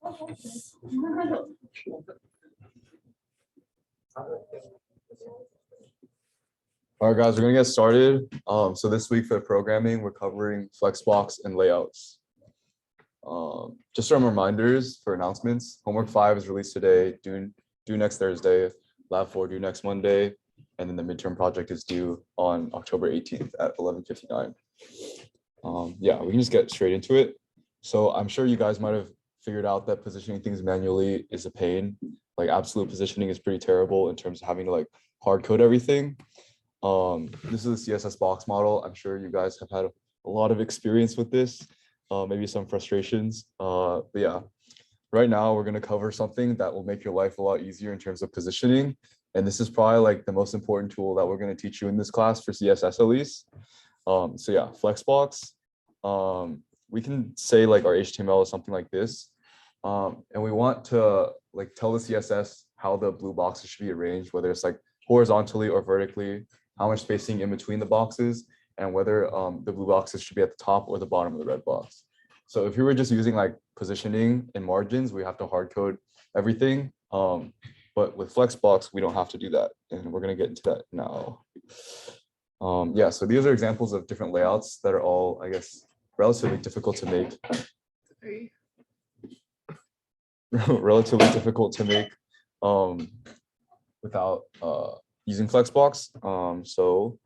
All right, guys, we're gonna get started. So this week for programming, we're covering Flexbox and layouts. Just some reminders for announcements. Homework 5 is released today, due next Thursday. Lab 4 due next Monday, and then the midterm project is due on October 18th at 11:59. Yeah, we can just get straight into it. So I'm sure you guys might have figured out that positioning things manually is a pain. Like absolute positioning is pretty terrible in terms of having to like hard code everything. This is a CSS box model. I'm sure you guys have had a lot of experience with this, maybe some frustrations. But yeah, right now we're going to cover something that will make your life a lot easier in terms of positioning. And this is probably like the most important tool that we're going to teach you in this class for CSS at least. So yeah, Flexbox. We can say like our HTML is something like this. And we want to like tell the CSS how the blue boxes should be arranged, whether it's like horizontally or vertically, how much spacing in between the boxes, and whether the blue boxes should be at the top or the bottom of the red box. So if you were just using like positioning and margins, we have to hard code everything. But with Flexbox, we don't have to do that. And we're going to get into that now. Yeah, so these are examples of different layouts that are all, I guess, relatively difficult to make. Relatively difficult to make without using Flexbox. So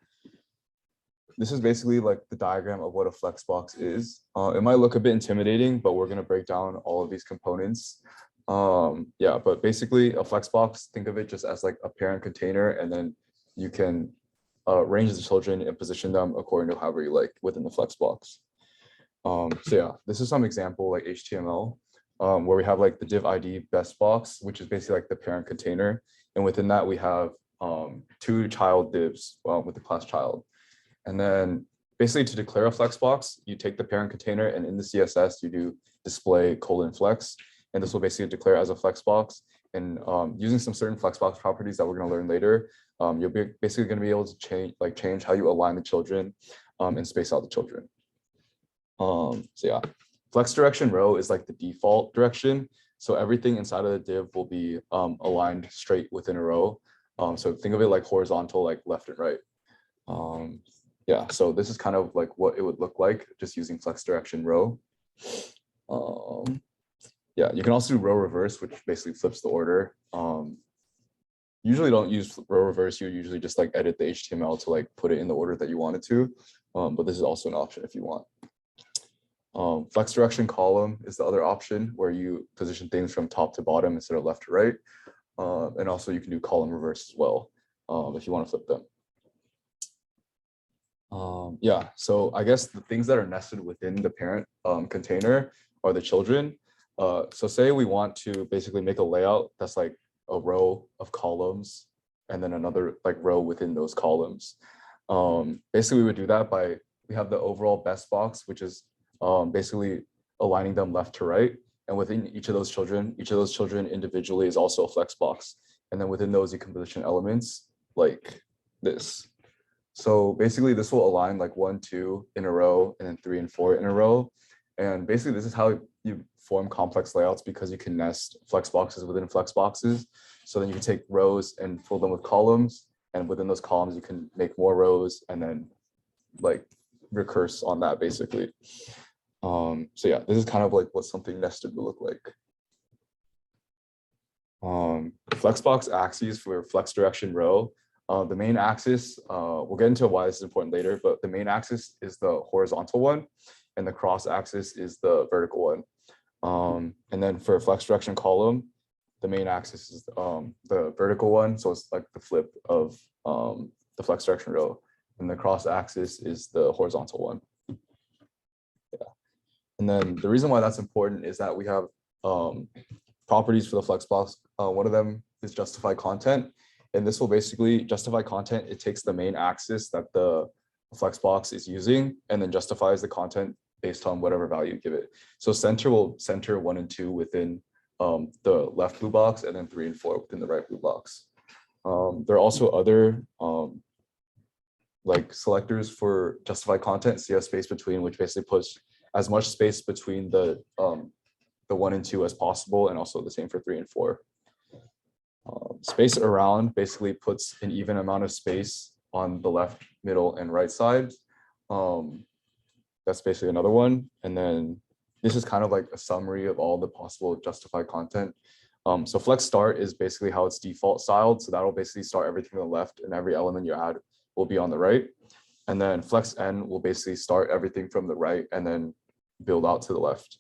this is basically like the diagram of what a Flexbox is. It might look a bit intimidating, but we're going to break down all of these components. Yeah, but basically a Flexbox, think of it just as like a parent container, and then you can arrange the children and position them according to however you like within the Flexbox. So yeah, this is some example like HTML where we have like the div ID best box, which is basically like the parent container. And within that, we have 2 child divs with the class child. And then basically to declare a Flexbox, you take the parent container, and in the CSS, you do display : flex. And this will basically declare as a Flexbox. And using some certain Flexbox properties that we're going to learn later, you'll be basically going to be able to change how you align the children and space out the children. So yeah, flex direction row is like the default direction. So everything inside of the div will be aligned straight within a row. So think of it like horizontal, like left and right. Yeah, so this is kind of like what it would look like just using flex direction row. Yeah, you can also do row reverse, which basically flips the order. Usually don't use row reverse. You usually just like edit the HTML to like put it in the order that you want it to. But this is also an option if you want. Flex direction column is the other option where you position things from top to bottom instead of left to right. And also you can do column reverse as well if you want to flip them. Yeah, so I guess the things that are nested within the parent container are the children. So say we want to basically make a layout that's like a row of columns and then another like row within those columns. Basically we would do that by, we have the overall best box, which is basically aligning them left to right. And within each of those children individually is also a flex box. And then within those, you can position elements like this. So basically this will align like 1, 2 in a row, and then 3 and 4 in a row. And basically this is how you form complex layouts, because you can nest flex boxes within flex boxes. So then you can take rows and fill them with columns. And within those columns, you can make more rows and then like recurse on that basically. So yeah, this is kind of like what something nested would look like. Flexbox axes for flex direction row. The main axis, we'll get into why this is important later, but the main axis is the horizontal one, and the cross axis is the vertical one. And then for flex direction column, the main axis is the vertical one, so it's like the flip of the flex direction row, and the cross axis is the horizontal one. Yeah. And then the reason why that's important is that we have properties for the Flexbox. One of them is justify content. And this will basically justify content. It takes the main axis that the Flexbox is using and then justifies the content based on whatever value you give it. So center will center 1 and 2 within the left blue box, and then 3 and 4 within the right blue box. There are also other like selectors for justify content, CS space between, which basically puts as much space between the the 1 and 2 as possible, and also the same for 3 and 4. Space around basically puts an even amount of space on the left, middle, and right side. That's basically another one. And then this is kind of like a summary of all the possible justified content. So flex start is basically how it's default styled. So that'll basically start everything on the left, and every element you add will be on the right. And then flex n will basically start everything from the right and then build out to the left.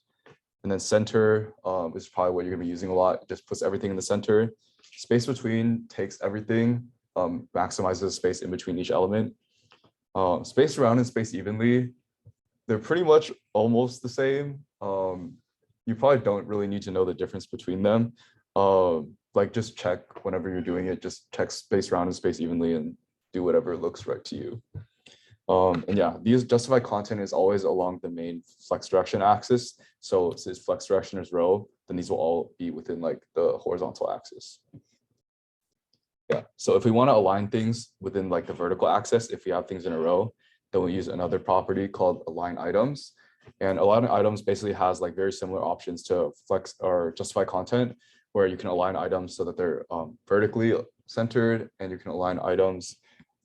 And then center is probably what you're gonna be using a lot. It just puts everything in the center. Space between takes everything, maximizes the space in between each element. Space around and space evenly, they're pretty much almost the same. You probably don't really need to know the difference between them. Like just check whenever you're doing it, just check space around and space evenly and do whatever looks right to you. And yeah, these justified content is always along the main flex direction axis. So since flex direction is row, then these will all be within like the horizontal axis. Yeah, so if we want to align things within like the vertical axis, if we have things in a row, then we'll use another property called align items. And align items basically has like very similar options to flex or justify content, where you can align items so that they're vertically centered, and you can align items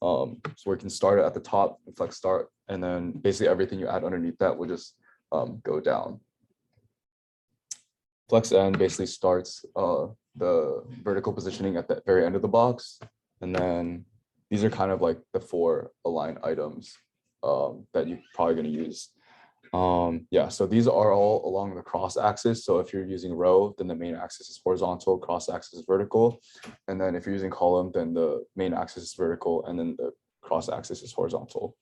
so we can start it at the top and flex start, and then basically everything you add underneath that will just go down. Flex n basically starts the vertical positioning at the very end of the box, and then these are kind of like the 4 align items that you're probably going to use. Yeah, so these are all along the cross axis. So if you're using row, then the main axis is horizontal, cross axis is vertical. And then if you're using column, then the main axis is vertical, and then the cross axis is horizontal.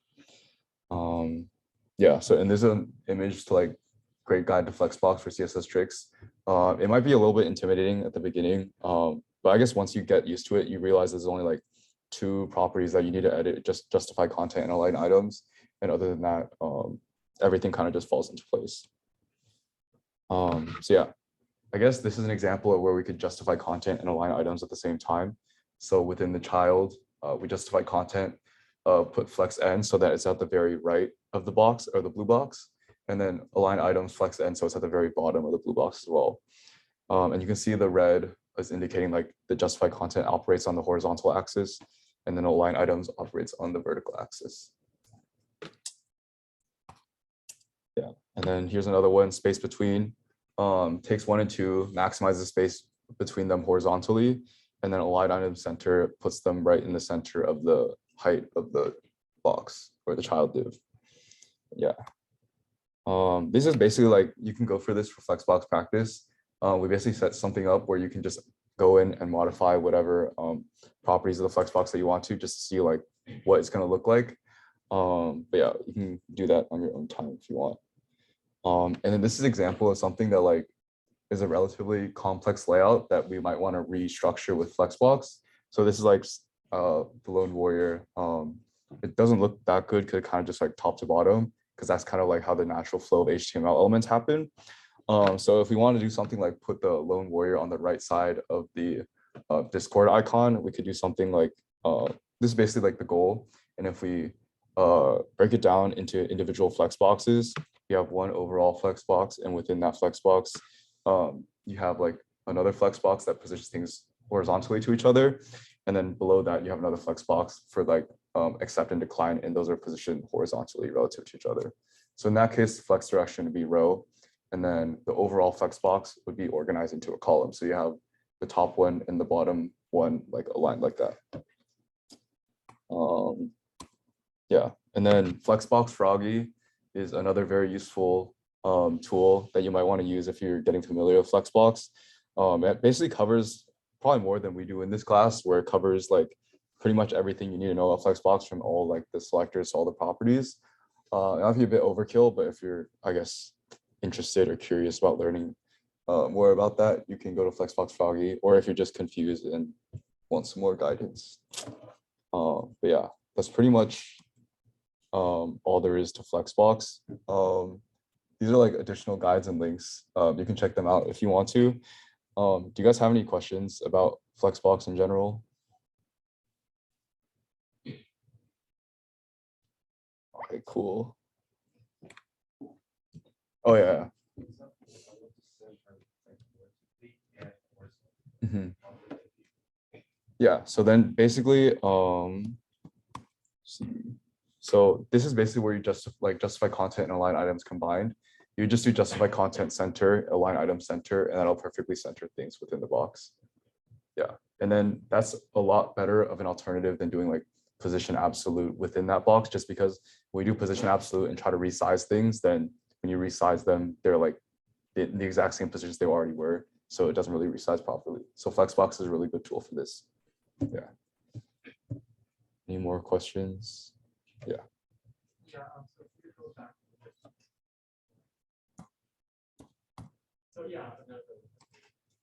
Yeah, so and there's an image to like great guide to Flexbox for CSS tricks. It might be a little bit intimidating at the beginning, but I guess once you get used to it, you realize there's only like 2 properties that you need to edit, just justify content and align items. And other than that, everything kind of just falls into place. So yeah, I guess this is an example of where we could justify content and align items at the same time. So within the child, we justify content, put flex n so that it's at the very right of the box or the blue box, and then align items flex n so it's at the very bottom of the blue box as well. And you can see the red is indicating like the justified content operates on the horizontal axis, and then align items operates on the vertical axis. Yeah, and then here's another one, space between, takes 1 and 2, maximizes space between them horizontally, and then align item center puts them right in the center of the height of the box where the child live. Yeah. This is basically like, you can go for this for Flexbox practice. We basically set something up where you can just go in and modify whatever properties of the Flexbox that you want to, just to see like what it's going to look like. But yeah, you can do that on your own time if you want. And then this is an example of something that like is a relatively complex layout that we might want to restructure with Flexbox. So this is like the Lone Warrior. It doesn't look that good because it kind of just like top to bottom, because that's kind of like how the natural flow of HTML elements happen. So if we want to do something like put the Lone Warrior on the right side of the Discord icon, we could do something like this is basically like the goal. And if we break it down into individual flex boxes, you have one overall flex box, and within that flex box, you have like another flex box that positions things horizontally to each other. And then below that, you have another flex box for like accept and decline, and those are positioned horizontally relative to each other. So in that case, the flex direction would be row, and then the overall flex box would be organized into a column. So you have the top one and the bottom one like aligned like that. Yeah, and then Flexbox Froggy is another very useful tool that you might want to use if you're getting familiar with Flexbox. It basically covers probably more than we do in this class, where it covers like pretty much everything you need to know about Flexbox, from all like the selectors to all the properties. It might be a bit overkill, but if you're, I guess, interested or curious about learning more about that, you can go to Flexbox Froggy, or if you're just confused and want some more guidance. But yeah, that's pretty much all there is to Flexbox. These are like additional guides and links. You can check them out if you want to. Do you guys have any questions about Flexbox in general? Okay, cool. Oh yeah. Yeah, so then basically, see. So this is basically where you just justify content and align items combined. You just do justify content center, align item center, and that'll perfectly center things within the box. Yeah, and then that's a lot better of an alternative than doing like position absolute within that box, just because when you do position absolute and try to resize things, then when you resize them, they're like the exact same positions they already were. So it doesn't really resize properly. So Flexbox is a really good tool for this. Yeah. Any more questions? Yeah. Yeah, so if you go back to this. So yeah,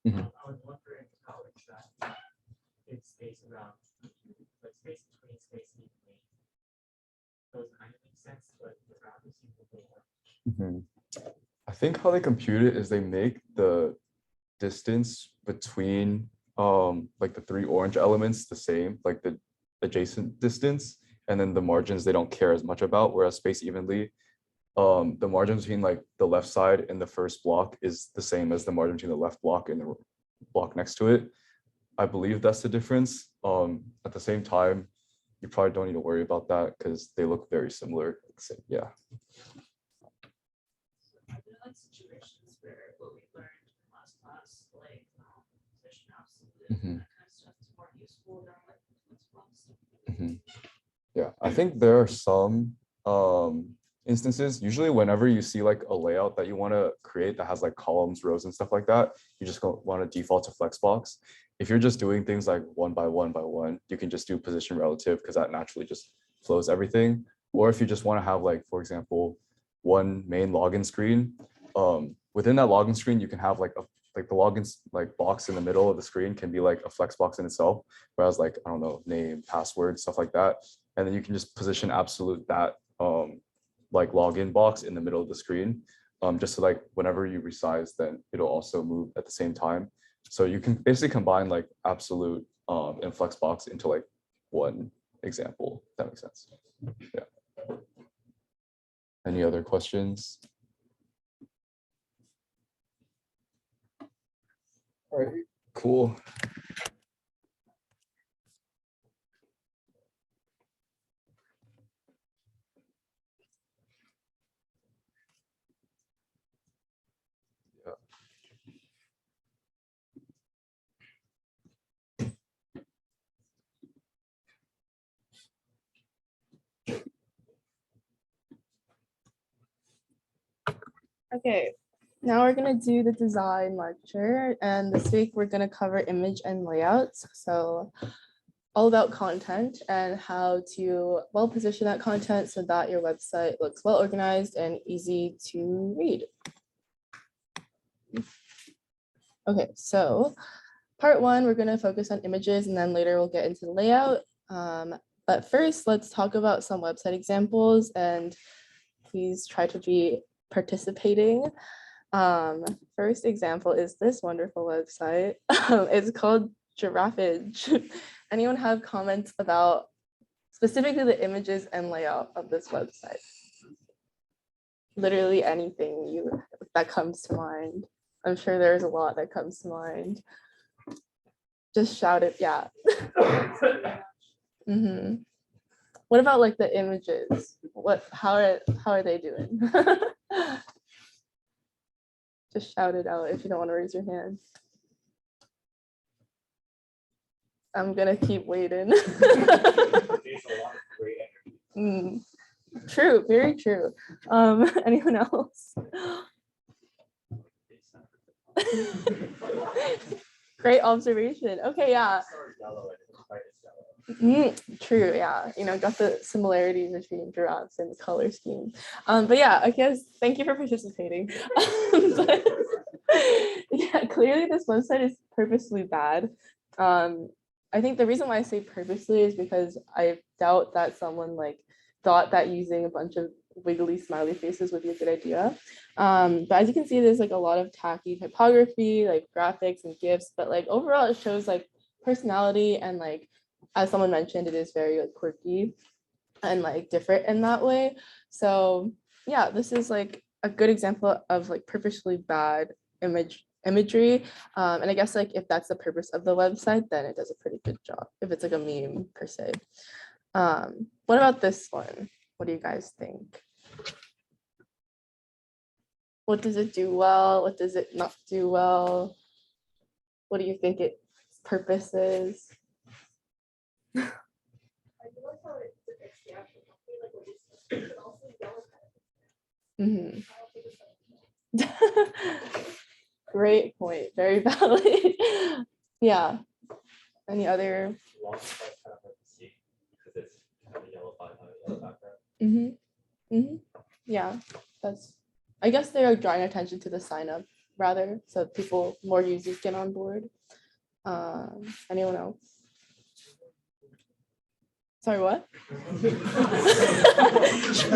I was wondering how exactly it's space around, like space between space evenly. Those kind of make sense, but the graphics seem a little more. I think how they compute it is they make the distance between like the three orange elements the same, like the adjacent distance, and then the margins they don't care as much about, whereas space evenly, the margin between like the left side and the first block is the same as the margin between the left block and the block next to it. I believe that's the difference. At the same time, you probably don't need to worry about that because they look very similar. Yeah. Are there like situations where what we learned in last class, like position absolute, that kind of stuff is more useful than like Flexbox? Yeah, I think there are some instances, usually whenever you see like a layout that you want to create that has like columns, rows, and stuff like that, you just want to default to Flexbox. If you're just doing things like one by one by one, you can just do position relative because that naturally just flows everything. Or if you just want to have like, for example, one main login screen, within that login screen, you can have like the login like box in the middle of the screen can be like a Flexbox in itself, whereas like, I don't know, name, password, stuff like that. And then you can just position absolute that like login box in the middle of the screen, just so like whenever you resize, then it'll also move at the same time. So you can basically combine like absolute and Flexbox into like one example, if that makes sense. Yeah. Any other questions? All right, cool. Okay, now we're gonna do the design lecture, and this week we're gonna cover image and layouts. So all about content and how to well position that content so that your website looks well organized and easy to read. Okay, so part one, we're gonna focus on images and then later we'll get into the layout. But first, let's talk about some website examples and please try to be participating. First example is this wonderful website. It's called Giraffage. Anyone have comments about specifically the images and layout of this website? Literally anything that comes to mind. I'm sure there's a lot that comes to mind. Just shout it, yeah. What about like the images? How are they doing? Just shout it out if you don't want to raise your hand. I'm gonna keep waiting. True, very true. Anyone else? Great observation. Okay, yeah. True, yeah. Got the similarities between giraffes and the color scheme. But yeah, I guess thank you for participating. But, yeah, clearly this website is purposely bad. I think the reason why I say purposely is because I doubt that someone like thought that using a bunch of wiggly smiley faces would be a good idea. But as you can see, there's like a lot of tacky typography, like graphics and GIFs, but like overall it shows like personality and like, as someone mentioned, it is very like quirky and like different in that way. So yeah, this is like a good example of like purposely bad image imagery. And I guess like if that's the purpose of the website, then it does a pretty good job if it's like a meme per se. What about this one? What do you guys think? What does it do well? What does it not do well? What do you think its purpose is? I do like how it depicts the actual company, like what you said, but also yellow kind of. Mhm. I don't think it's Great point. Very valid. Yeah. Any other? Long part kind of hard to see because it's kind of a yellow font on a yellow background. Yeah, that's. I guess they are drawing attention to the sign up rather, so people, more users get on board. Anyone else? Sorry, what?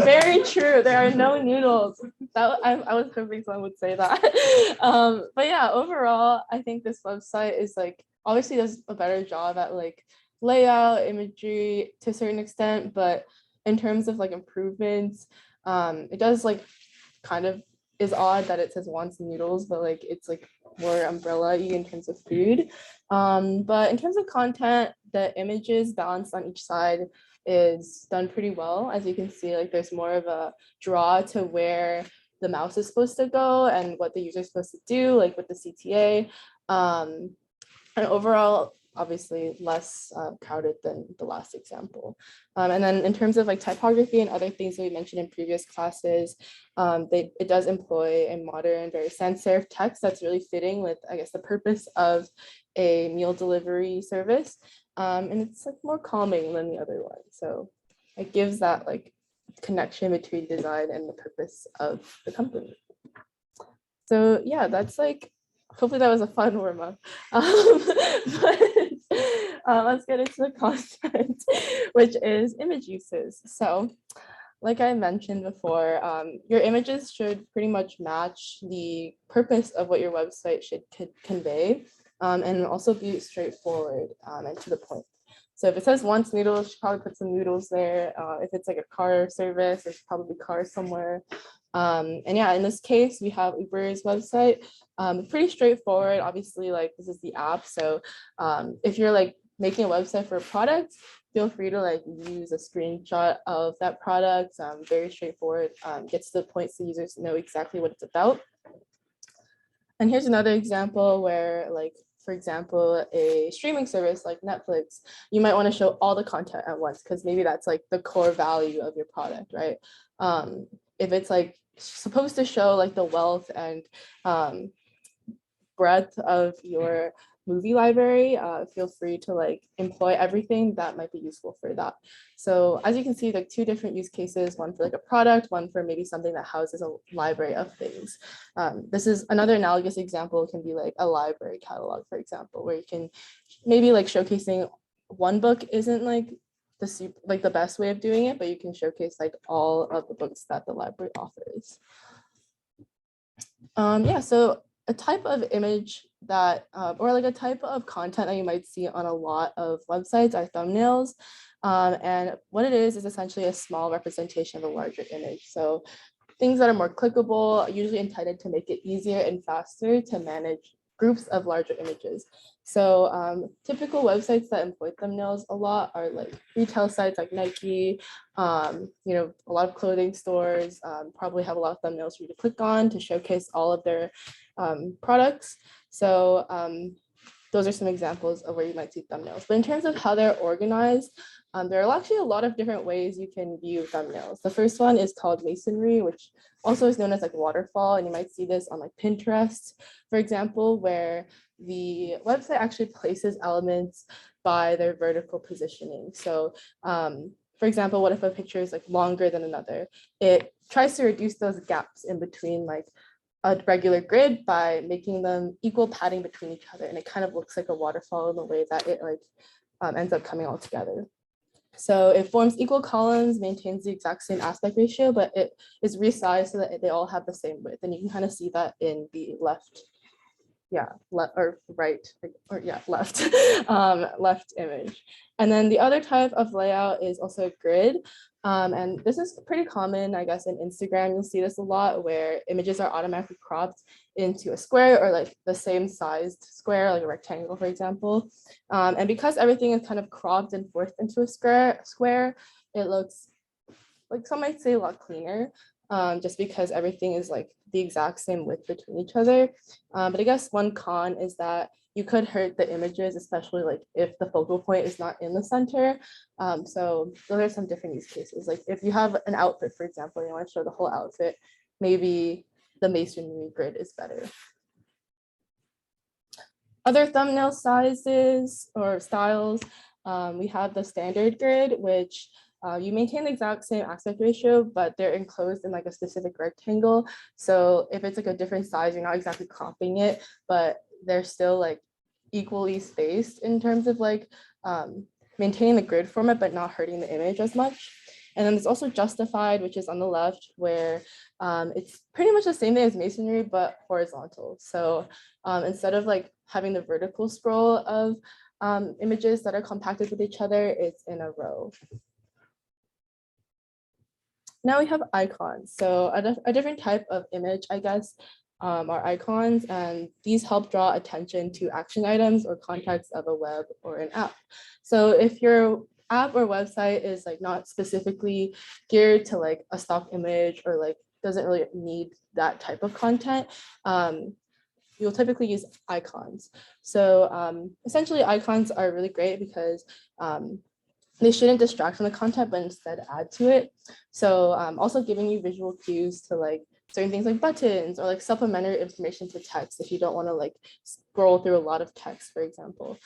Very true. There are no noodles. I was hoping someone would say that. But yeah, overall, I think this website is like obviously does a better job at like layout, imagery to a certain extent, but in terms of like improvements, it does like kind of is odd that it says wants noodles, but like it's like more umbrella-y in terms of food. But in terms of content, the images balanced on each side is done pretty well. As you can see, like there's more of a draw to where the mouse is supposed to go and what the user is supposed to do, like with the CTA. And overall, obviously less crowded than the last example. And then in terms of like typography and other things that we mentioned in previous classes, it does employ a modern, very sans serif text that's really fitting with, I guess, the purpose of a meal delivery service. And it's like more calming than the other one. So it gives that like connection between design and the purpose of the company. So yeah, that's like, hopefully that was a fun warm up. Let's get into the content, which is image uses. So like I mentioned before, your images should pretty much match the purpose of what your website should convey, and also be straightforward and to the point. So if it says wants noodles, you should probably put some noodles there. If it's like a car service, there's probably cars somewhere. And yeah, in this case, we have Uber's website. Pretty straightforward. Obviously, like this is the app. So if you're like making a website for a product, feel free to like use a screenshot of that product. Very straightforward. Gets to the point so users know exactly what it's about. And here's another example where, like, for example, a streaming service like Netflix, you might want to show all the content at once because maybe that's like the core value of your product, right? If it's like supposed to show like the wealth and breadth of your movie library, feel free to like employ everything that might be useful for that. So as you can see, like two different use cases, one for like a product, one for maybe something that houses a library of things. This is another analogous example, can be like a library catalog, for example, where you can maybe like showcasing one book isn't like the best way of doing it, but you can showcase like all of the books that the library offers. Yeah, so a type of image that, or like a type of content that you might see on a lot of websites are thumbnails. And what it is essentially a small representation of a larger image. So things that are more clickable, usually intended to make it easier and faster to manage groups of larger images. So typical websites that employ thumbnails a lot are like retail sites like Nike, a lot of clothing stores probably have a lot of thumbnails for you to click on to showcase all of their products. So those are some examples of where you might see thumbnails. But in terms of how they're organized, there are actually a lot of different ways you can view thumbnails. The first one is called masonry, which also is known as like waterfall. And you might see this on like Pinterest, for example, where the website actually places elements by their vertical positioning. So for example, what if a picture is like longer than another? It tries to reduce those gaps in between like a regular grid by making them equal padding between each other. And it kind of looks like a waterfall in the way that it like ends up coming all together. So it forms equal columns, maintains the exact same aspect ratio, but it is resized so that they all have the same width. And you can kind of see that in the left left image. And then the other type of layout is also a grid. And this is pretty common, I guess, in Instagram. You'll see this a lot where images are automatically cropped into a square or like the same sized square, like a rectangle, for example. And because everything is kind of cropped and forced into a square, it looks like some might say a lot cleaner, just because everything is like the exact same width between each other. But I guess one con is that you could hurt the images, especially like if the focal point is not in the center. So those are some different use cases. Like if you have an outfit, for example, you want to show the whole outfit, maybe the masonry grid is better. Other thumbnail sizes or styles, we have the standard grid, which you maintain the exact same aspect ratio, but they're enclosed in like a specific rectangle. So if it's like a different size, you're not exactly cropping it, but they're still like equally spaced in terms of like maintaining the grid format, but not hurting the image as much. And then there's also justified, which is on the left, where it's pretty much the same thing as masonry, but horizontal. So instead of like having the vertical scroll of images that are compacted with each other, it's in a row. Now we have icons. So a different type of image, I guess, are icons, and these help draw attention to action items or context of a web or an app. So if your app or website is like not specifically geared to like a stock image or like doesn't really need that type of content, you'll typically use icons. So essentially icons are really great because they shouldn't distract from the content, but instead add to it. So also giving you visual cues to like certain things like buttons or like supplementary information to text if you don't want to like scroll through a lot of text, for example.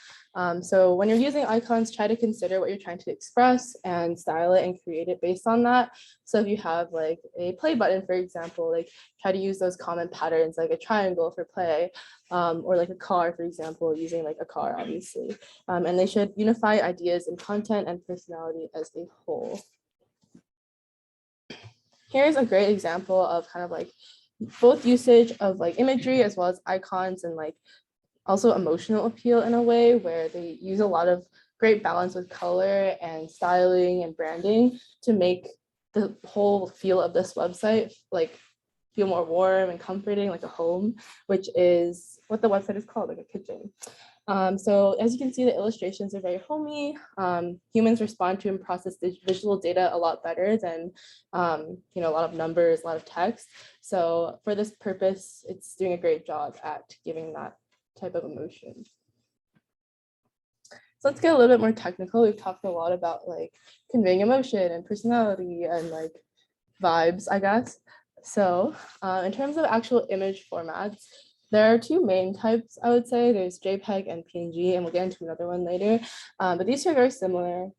So when you're using icons, try to consider what you're trying to express and style it and create it based on that. So if you have like a play button, for example, like try to use those common patterns like a triangle for play, or like a car, for example, using like a car, obviously. And they should unify ideas in content and personality as a whole. Here's a great example of kind of like both usage of like imagery as well as icons and like also emotional appeal in a way where they use a lot of great balance with color and styling and branding to make the whole feel of this website like feel more warm and comforting, like a home, which is what the website is called, like a kitchen. So as you can see, the illustrations are very homey. Humans respond to and process the visual data a lot better than a lot of numbers, a lot of text. So for this purpose, it's doing a great job at giving that type of emotion. So let's get a little bit more technical. We've talked a lot about like conveying emotion and personality and like vibes, I guess. So in terms of actual image formats, there are two main types, I would say. There's JPEG and PNG, and we'll get into another one later. But these two are very similar.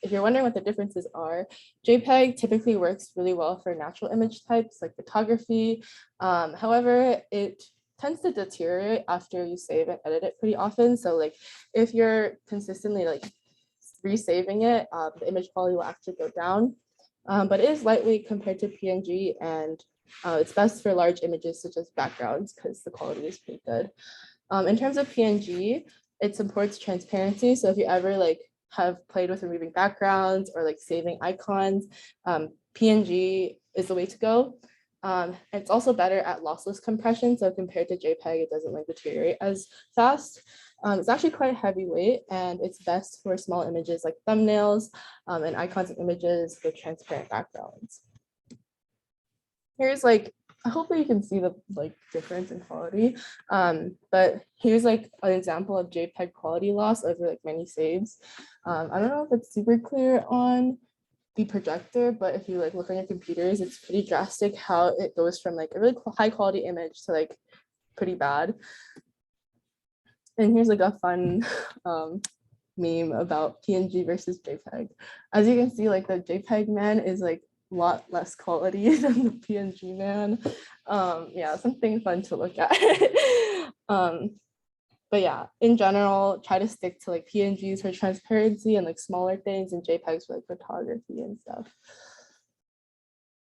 If you're wondering what the differences are, JPEG typically works really well for natural image types like photography. However, it tends to deteriorate after you save and edit it pretty often. So like if you're consistently like resaving it, the image quality will actually go down. But it is lightweight compared to PNG, and it's best for large images such as backgrounds because the quality is pretty good. In terms of PNG, it supports transparency. So if you ever like have played with removing backgrounds or like saving icons, PNG is the way to go. It's also better at lossless compression. So compared to JPEG, it doesn't like deteriorate as fast. It's actually quite heavyweight, and it's best for small images like thumbnails and icons and images with transparent backgrounds. Here's like, hopefully you can see the like difference in quality, but here's like an example of JPEG quality loss over like many saves. I don't know if it's super clear on the projector, but if you like look on your computers, it's pretty drastic how it goes from like a really high quality image to like pretty bad. And here's like a fun meme about PNG versus JPEG. As you can see, like the JPEG man is like a lot less quality than the PNG man. Yeah, something fun to look at. But yeah, in general, try to stick to like PNGs for transparency and like smaller things and JPEGs for like photography and stuff.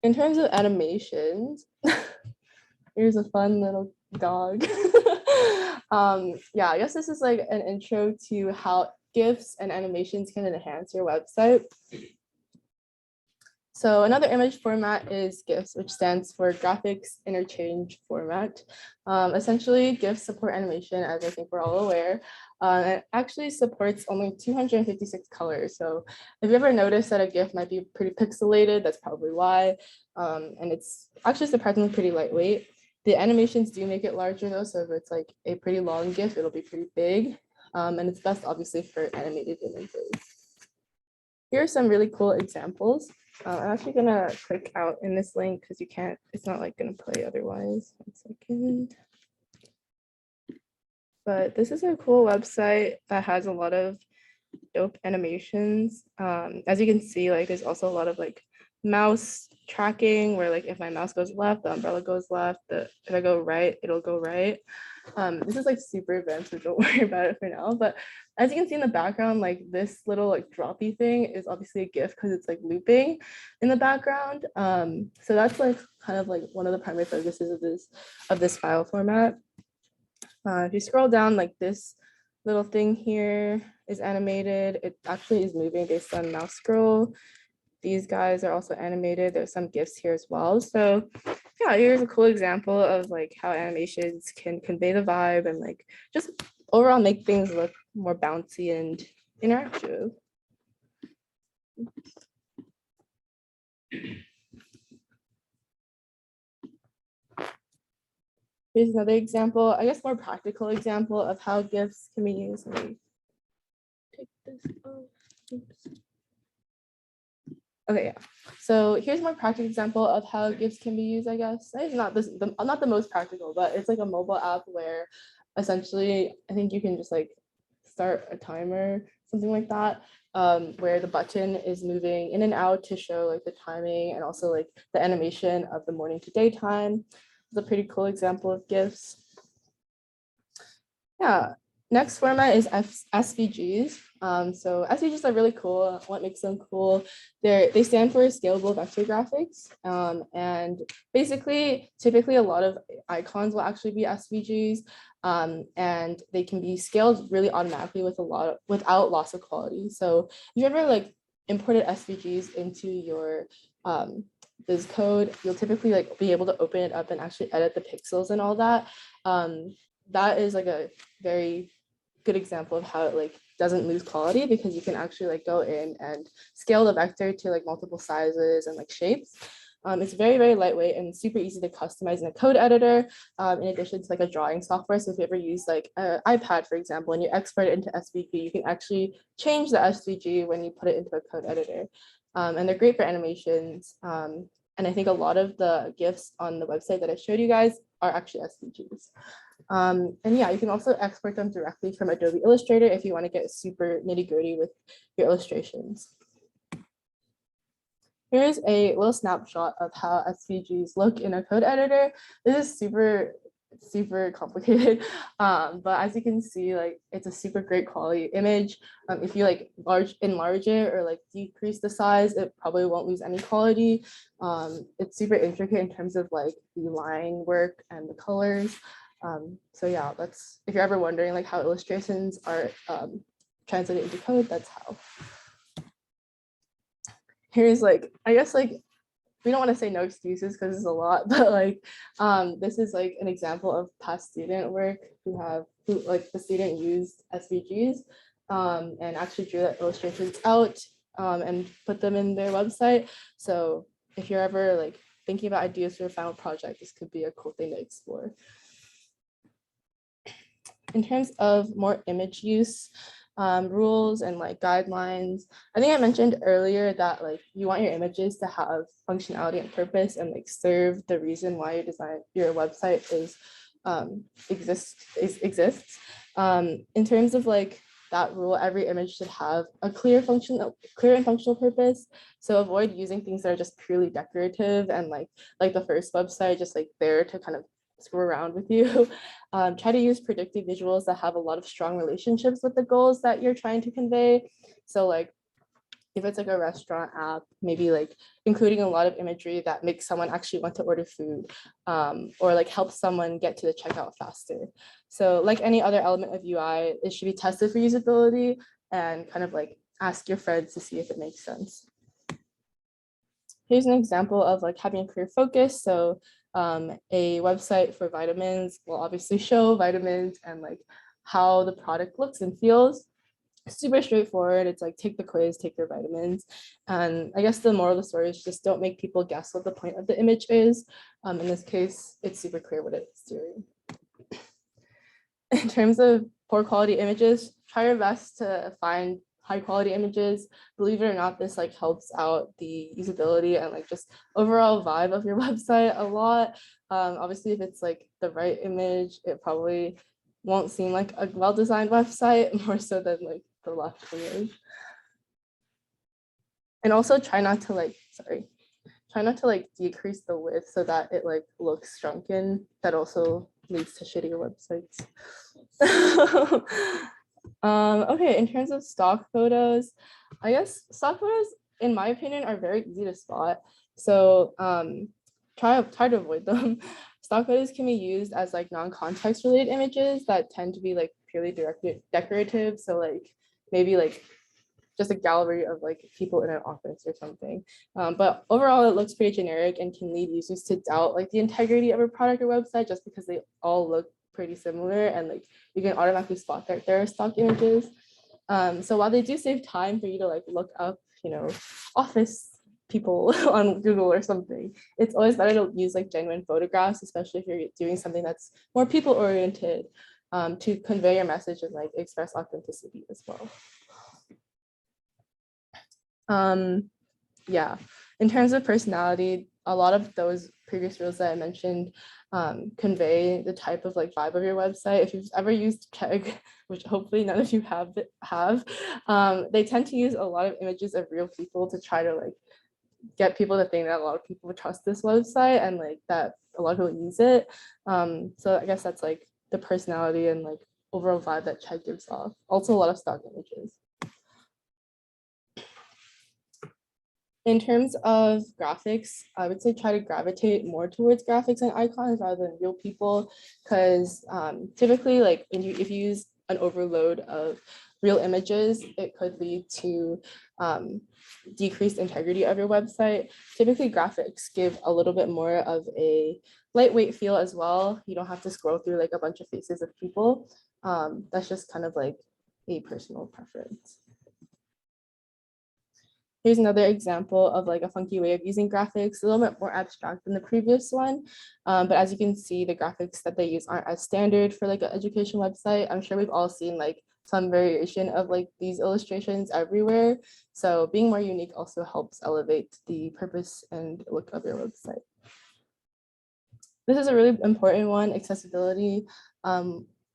In terms of animations, here's a fun little dog. Yeah, I guess this is like an intro to how GIFs and animations can enhance your website. So another image format is GIFs, which stands for Graphics Interchange Format. Essentially, GIFs support animation, as I think we're all aware. It actually supports only 256 colors. So if you ever noticed that a GIF might be pretty pixelated, that's probably why. And it's actually surprisingly pretty lightweight. The animations do make it larger though, so if it's like a pretty long GIF, it'll be pretty big. And it's best obviously for animated images. Here are some really cool examples. I'm actually gonna click out in this link because you can't, it's not like gonna play otherwise. 1 second. But this is a cool website that has a lot of dope animations. As you can see, like there's also a lot of like mouse tracking where like if my mouse goes left, the umbrella goes left, if I go right, it'll go right. This is like super advanced, so don't worry about it for now. But as you can see in the background, like this little like droppy thing is obviously a GIF because it's like looping in the background. So that's like kind of like one of the primary focuses of this file format. If you scroll down, like this little thing here is animated. It actually is moving based on mouse scroll. These guys are also animated. There's some GIFs here as well. So yeah, here's a cool example of like how animations can convey the vibe and like just overall make things look more bouncy and interactive. Here's another example, I guess more practical example of how GIFs can be used. Let me take this off. Oops. Okay, yeah. So here's a more practical example of how GIFs can be used, I guess. It's not the most practical, but it's like a mobile app where essentially I think you can just like start a timer, something like that, where the button is moving in and out to show like the timing and also like the animation of the morning to daytime. It's a pretty cool example of GIFs. Yeah, next format is SVGs. So SVGs are really cool. What makes them cool? They stand for scalable vector graphics. And basically, typically a lot of icons will actually be SVGs. And they can be scaled really automatically without loss of quality. So if you ever like imported SVGs into your Viz code, you'll typically like be able to open it up and actually edit the pixels and all that. That is like a very good example of how it like doesn't lose quality because you can actually like go in and scale the vector to like multiple sizes and like shapes. It's very, very lightweight and super easy to customize in a code editor, in addition to like a drawing software. So if you ever use like an iPad, for example, and you export it into SVG, you can actually change the SVG when you put it into a code editor. And they're great for animations. And I think a lot of the GIFs on the website that I showed you guys are actually SVGs. And yeah, you can also export them directly from Adobe Illustrator if you want to get super nitty-gritty with your illustrations. Here's a little snapshot of how SVGs look in a code editor. This is super complicated, but as you can see, like it's a super great quality image. If you like enlarge it or like decrease the size, it probably won't lose any quality. It's super intricate in terms of like the line work and the colors. So yeah, that's, if you're ever wondering like how illustrations are translated into code, that's how. Here's like, I guess like, we don't want to say no excuses because it's a lot, but like, this is like an example of past student work who like the student used SVGs and actually drew the illustrations out and put them in their website. So if you're ever like thinking about ideas for your final project, this could be a cool thing to explore. In terms of more image use, rules and like guidelines, I think I mentioned earlier that like you want your images to have functionality and purpose and like serve the reason why your website exists. In terms of like that rule, every image should have a clear and functional purpose. So avoid using things that are just purely decorative and like the first website, just like there to kind of screw around with you. Try to use predictive visuals that have a lot of strong relationships with the goals that you're trying to convey. So like if it's like a restaurant app, maybe like including a lot of imagery that makes someone actually want to order food, or like help someone get to the checkout faster. So like any other element of UI, it should be tested for usability and kind of like ask your friends to see if it makes sense. here's an example of like having a clear focus. So a website for vitamins will obviously show vitamins and like how the product looks and feels. Super straightforward. It's like take the quiz, take your vitamins. And I guess the moral of the story is just don't make people guess what the point of the image is. In this case, it's super clear what it's doing. In terms of poor quality images, try your best to find high quality images. Believe it or not, this like helps out the usability and like just overall vibe of your website a lot. Obviously, if it's like the right image, it probably won't seem like a well-designed website more so than like the left image. And also try not to like decrease the width so that it like looks shrunken. That also leads to shittier websites. Okay, in terms of stock photos, I guess stock photos, in my opinion, are very easy to spot. So try to avoid them. Stock photos can be used as like non-context related images that tend to be like purely decorative. So like maybe like just a gallery of like people in an office or something. But overall, it looks pretty generic and can lead users to doubt like the integrity of a product or website just because they all look pretty similar and like you can automatically spot that there are stock images. So while they do save time for you to like look up, you know, office people on Google or something, it's always better to use like genuine photographs, especially if you're doing something that's more people oriented, to convey your message and like express authenticity as well. Yeah, in terms of personality, a lot of those previous rules that I mentioned convey the type of like vibe of your website. If you've ever used Keg, which hopefully none of you have, they tend to use a lot of images of real people to try to like get people to think that a lot of people trust this website and like that a lot of people use it. So I guess that's like the personality and like overall vibe that Chegg gives off. Also a lot of stock images. In terms of graphics, I would say try to gravitate more towards graphics and icons rather than real people, because typically like if you use an overload of real images, it could lead to decreased integrity of your website. Typically graphics give a little bit more of a lightweight feel as well. You don't have to scroll through like a bunch of faces of people. That's just kind of like a personal preference. Here's another example of like a funky way of using graphics, a little bit more abstract than the previous one. But as you can see, the graphics that they use aren't as standard for like an education website. I'm sure we've all seen like some variation of like these illustrations everywhere. So being more unique also helps elevate the purpose and look of your website. This is a really important one, accessibility.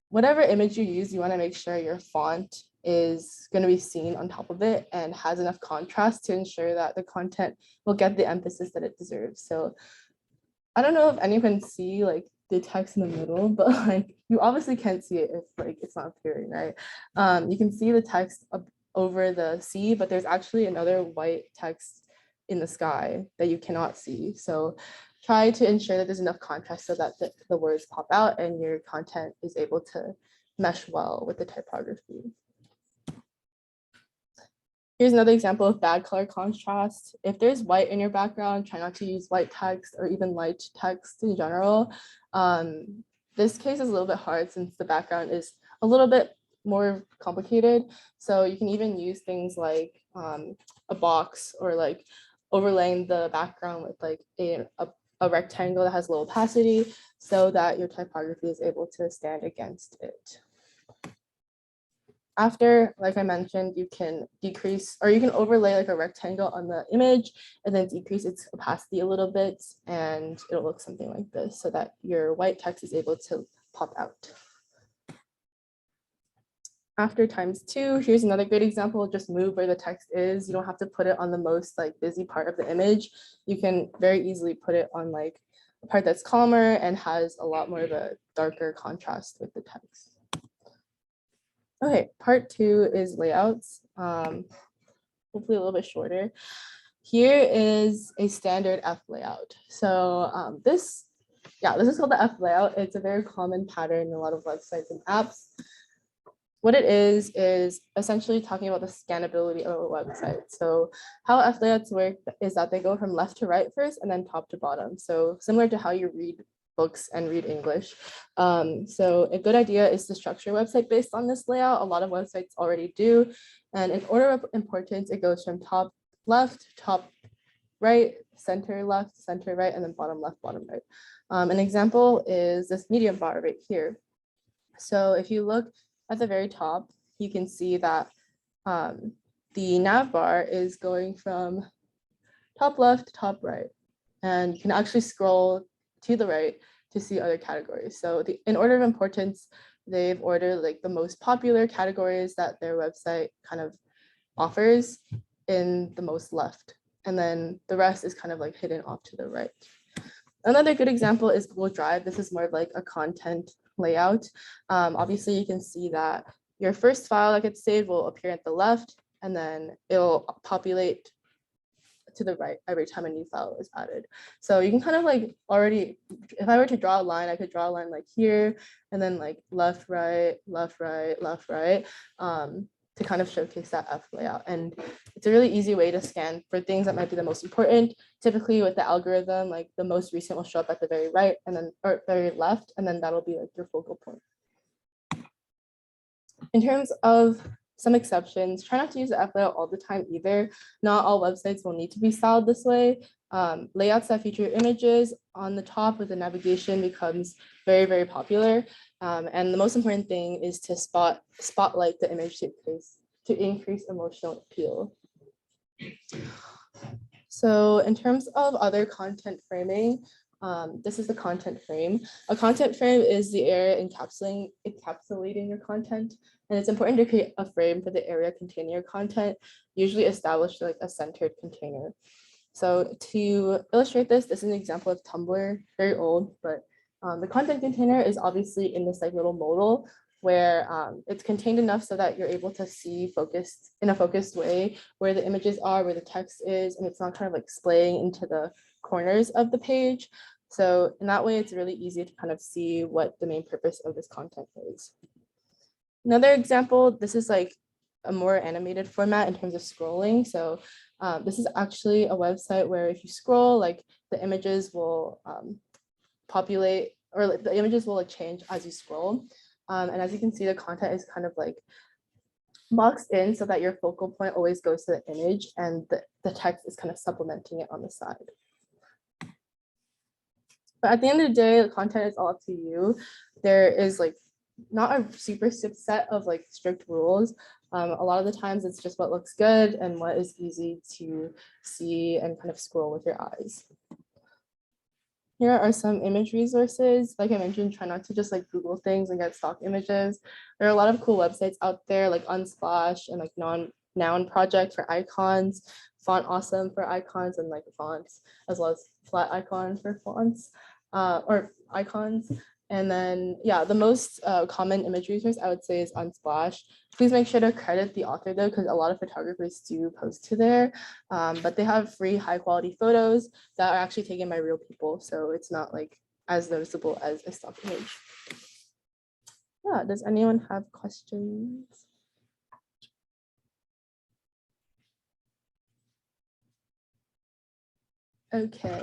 Whatever image you use, you want to make sure your font is going to be seen on top of it and has enough contrast to ensure that the content will get the emphasis that it deserves. So I don't know if anyone can see like the text in the middle, but like you obviously can't see it if like it's not appearing, right? You can see the text over the sea, but there's actually another white text in the sky that you cannot see. So try to ensure that there's enough contrast so that the words pop out and your content is able to mesh well with the typography. Here's another example of bad color contrast. If there's white in your background, try not to use white text or even light text in general. This case is a little bit hard since the background is a little bit more complicated. So you can even use things like a box or like overlaying the background with like a rectangle that has low opacity so that your typography is able to stand against it. After, like I mentioned, you can decrease or you can overlay like a rectangle on the image and then decrease its opacity a little bit and it'll look something like this so that your white text is able to pop out. After ×2, here's another great example. Just move where the text is. You don't have to put it on the most like busy part of the image. You can very easily put it on like a part that's calmer and has a lot more of a darker contrast with the text. Okay, part 2 is layouts. Hopefully a little bit shorter. Here is a standard F layout. So this is called the F layout. It's a very common pattern in a lot of websites and apps. what it is essentially talking about the scannability of a website. So how F layouts work is that they go from left to right first and then top to bottom. So similar to how you read books and read English. So a good idea is to structure a website based on this layout. A lot of websites already do. And in order of importance, it goes from top left, top right, center left, center right, and then bottom left, bottom right. An example is this medium bar right here. So if you look at the very top, you can see that the nav bar is going from top left to top right. And you can actually scroll to the right to see other categories. So in order of importance, they've ordered like the most popular categories that their website kind of offers in the most left. And then the rest is kind of like hidden off to the right. Another good example is Google Drive. This is more of like a content layout. Obviously, you can see that your first file that gets saved will appear at the left, and then it'll populate to the right every time a new file is added. So you can kind of like already, if I were to draw a line, I could draw a line like here, and then like left, right, left, right, left, right, to kind of showcase that F layout. And it's a really easy way to scan for things that might be the most important. Typically with the algorithm, like the most recent will show up at the very right and then, or very left, and then that'll be like your focal point. In terms of some exceptions, try not to use the F layout all the time either. Not all websites will need to be styled this way. Layouts that feature images on the top with the navigation becomes very, very popular. And the most important thing is to spotlight the image to increase emotional appeal. So in terms of other content framing, this is the content frame. A content frame is the area encapsulating your content. And it's important to create a frame for the area containing your content, usually established like a centered container. So to illustrate this, this is an example of Tumblr, very old, but the content container is obviously in this like little modal where it's contained enough so that you're able to see in a focused way where the images are, where the text is, and it's not kind of like splaying into the corners of the page. So in that way, it's really easy to kind of see what the main purpose of this content is. Another example, this is like a more animated format in terms of scrolling. So this is actually a website where if you scroll, like the images will populate, or like, the images will like, change as you scroll. And as you can see, the content is kind of like boxed in so that your focal point always goes to the image and the text is kind of supplementing it on the side. But at the end of the day, the content is all up to you. There is like not a super set of like strict rules. A lot of the times it's just what looks good and what is easy to see and kind of scroll with your eyes. Here are some image resources. Like I mentioned, try not to just like Google things and get stock images. There are a lot of cool websites out there like Unsplash and like Noun Project for icons, Font Awesome for icons and like fonts, as well as Flat Icon for fonts or icons. And then, yeah, the most common image resource I would say is Unsplash. Please make sure to credit the author though, because a lot of photographers do post to there, but they have free high quality photos that are actually taken by real people. So it's not like as noticeable as a stock image. Yeah, does anyone have questions? Okay.